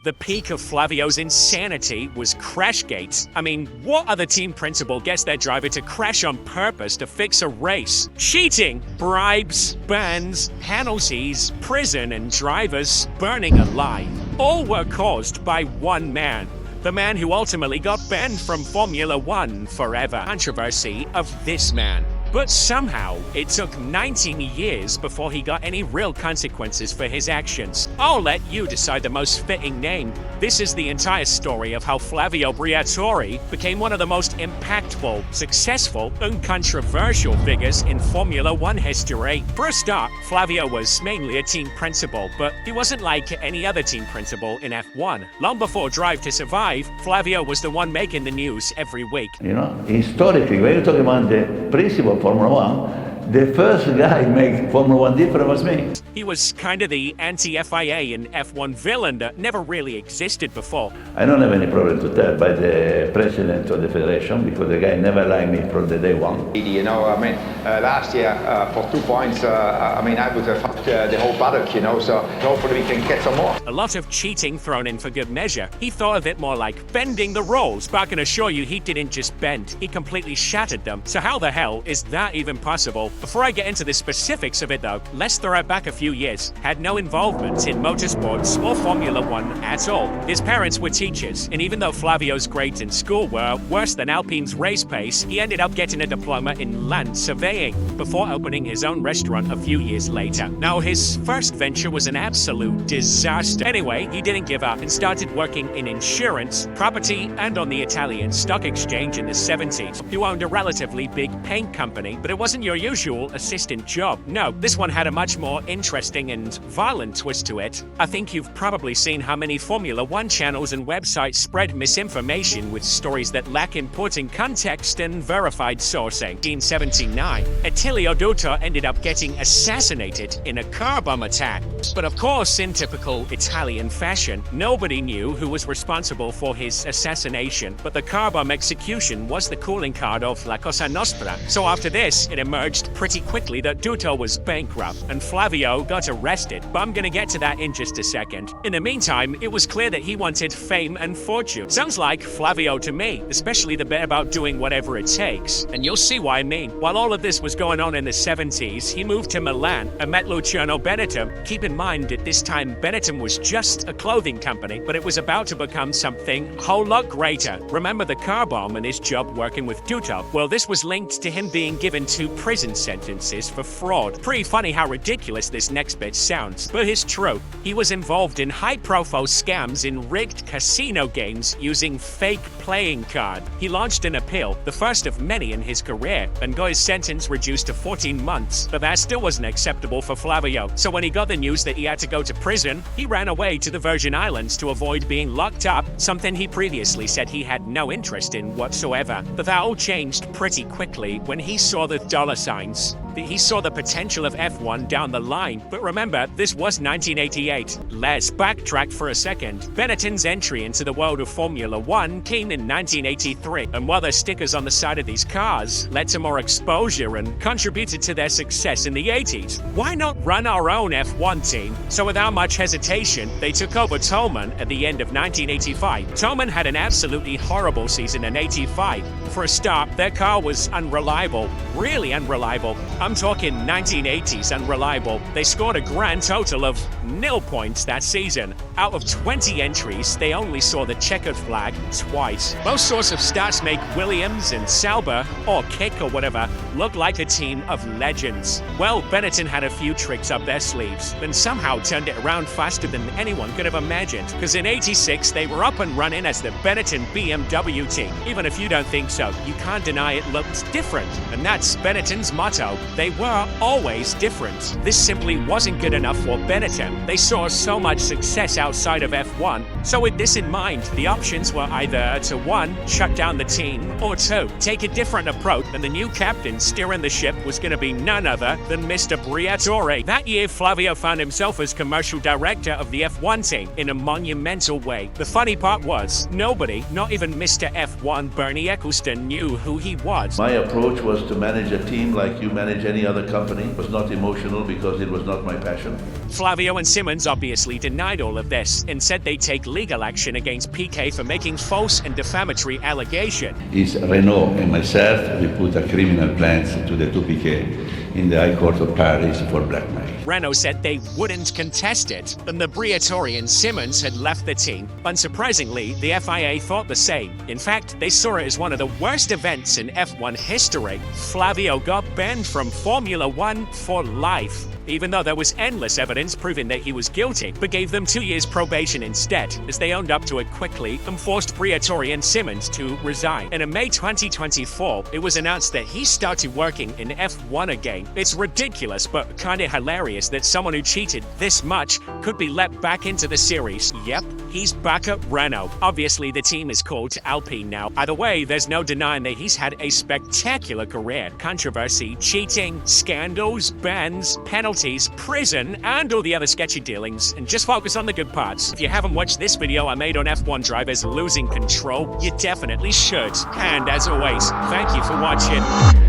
The peak of Flavio's insanity was Crashgate. I mean, what other team principal gets their driver to crash on purpose to fix a race? Cheating, bribes, bans, penalties, prison, and drivers burning alive. All were caused by one man. The man who ultimately got banned from Formula One forever. Controversy of this man. But somehow, it took 19 years before he got any real consequences for his actions. I'll let you decide the most fitting name. This is the entire story of how Flavio Briatore became one of the most impactful, successful, and controversial figures in Formula One history. For a start, Flavio was mainly a team principal, but he wasn't like any other team principal in F1. Long before Drive to Survive, Flavio was the one making the news every week. You know, historically, when you talk about the principal of Formula One, the first guy who made Formula One different was me. He was kind of the anti-FIA and F1 villain that never really existed before. I don't have any problem to tell by the president of the federation, because the guy never liked me from the day one. You know, I mean, last year for 2 points, I mean, I would have fucked the whole paddock, you know, so hopefully we can get some more. A lot of cheating thrown in for good measure. He thought of it more like bending the rules, but I can assure you he didn't just bend, he completely shattered them. So how the hell is that even possible? Before I get into the specifics of it though, let's throw it back a few years. Had no involvement in motorsports or Formula One at all. His parents were teachers, and even though Flavio's grades in school were worse than Alpine's race pace, he ended up getting a diploma in land surveying before opening his own restaurant a few years later. Now, his first venture was an absolute disaster. Anyway, he didn't give up and started working in insurance, property, and on the Italian stock exchange in the 70s. He owned a relatively big paint company, but it wasn't your usual assistant job. No, this one had a much more interesting and violent twist to it. I think you've probably seen how many Formula One channels and websites spread misinformation with stories that lack important context and verified sourcing. In 1979, Attilio Duto ended up getting assassinated in a car bomb attack. But of course, in typical Italian fashion, nobody knew who was responsible for his assassination, but the car bomb execution was the calling card of La Cosa Nostra. So after this, it emerged pretty quickly that Duto was bankrupt and Flavio got arrested, but I'm gonna get to that in just a second. In the meantime, it was clear that he wanted fame and fortune. Sounds like Flavio to me, especially the bit about doing whatever it takes. And you'll see why I mean. While all of this was going on in the 70s, he moved to Milan and met Luciano Benetton. Keep in mind at this time, Benetton was just a clothing company, but it was about to become something a whole lot greater. Remember the car bomb and his job working with Duto? Well, this was linked to him being given 2 prison sentences for fraud. Pretty funny how ridiculous this next bit sounds, but it's true. He was involved in high-profile scams in rigged casino games using fake playing card. He launched an appeal, the first of many in his career, and got his sentence reduced to 14 months, but that still wasn't acceptable for Flavio. So when he got the news that he had to go to prison, he ran away to the Virgin Islands to avoid being locked up, something he previously said he had no interest in whatsoever. But that all changed pretty quickly when he saw the dollar signs. He saw the potential of F1 down the line. But remember, this was 1988. Let's backtrack for a second. Benetton's entry into the world of Formula One came in 1983, and while the stickers on the side of these cars led to more exposure and contributed to their success in the 80s, why not run our own F1 team? So without much hesitation, they took over Toleman at the end of 1985. Toleman had an absolutely horrible season in 85. For a start, their car was unreliable, really unreliable. I'm talking 1980s unreliable. They scored a grand total of 0 points that season. Out of 20 entries, they only saw the checkered flag twice. Most sorts of stats make Williams and Sauber, or Kick or whatever, look like a team of legends. Well, Benetton had a few tricks up their sleeves, and somehow turned it around faster than anyone could have imagined. Because in 86, they were up and running as the Benetton BMW team. Even if you don't think so, you can't deny it looked different. And that's Benetton's motto. They were always different. This simply wasn't good enough for Benetton. They saw so much success outside of F1. So with this in mind, the options were either to 1, shut down the team, or 2, take a different approach, and the new captain steering the ship was going to be none other than Mr. Briatore. That year, Flavio found himself as commercial director of the F1 team in a monumental way. The funny part was, nobody, not even Mr. F1 Bernie Eccleston, knew who he was. My approach was to manage a team like you manage manage any other company. It was not emotional because it was not my passion. Flavio and Simmons obviously denied all of this and said they'd take legal action against Piquet for making false and defamatory allegations. It's Renault and myself, we put a criminal plans to the two Piquet in the High Court of Paris for blackmail. Renault said they wouldn't contest it, and the Briatore and Simmons had left the team. Unsurprisingly, the FIA thought the same. In fact, they saw it as one of the worst events in F1 history. Flavio got banned from Formula One for life, even though there was endless evidence proving that he was guilty, but gave them 2 years probation instead, as they owned up to it quickly and forced Briatore and Simmons to resign. And in May 2024, it was announced that he started working in F1 again. It's ridiculous, but kinda hilarious that someone who cheated this much could be let back into the series. Yep, he's back at Renault. Obviously, the team is called Alpine now. Either way, there's no denying that he's had a spectacular career. Controversy, cheating, scandals, bans, penalties, prison, and all the other sketchy dealings. And just focus on the good parts. If you haven't watched this video I made on F1 drivers losing control, you definitely should. And as always, thank you for watching.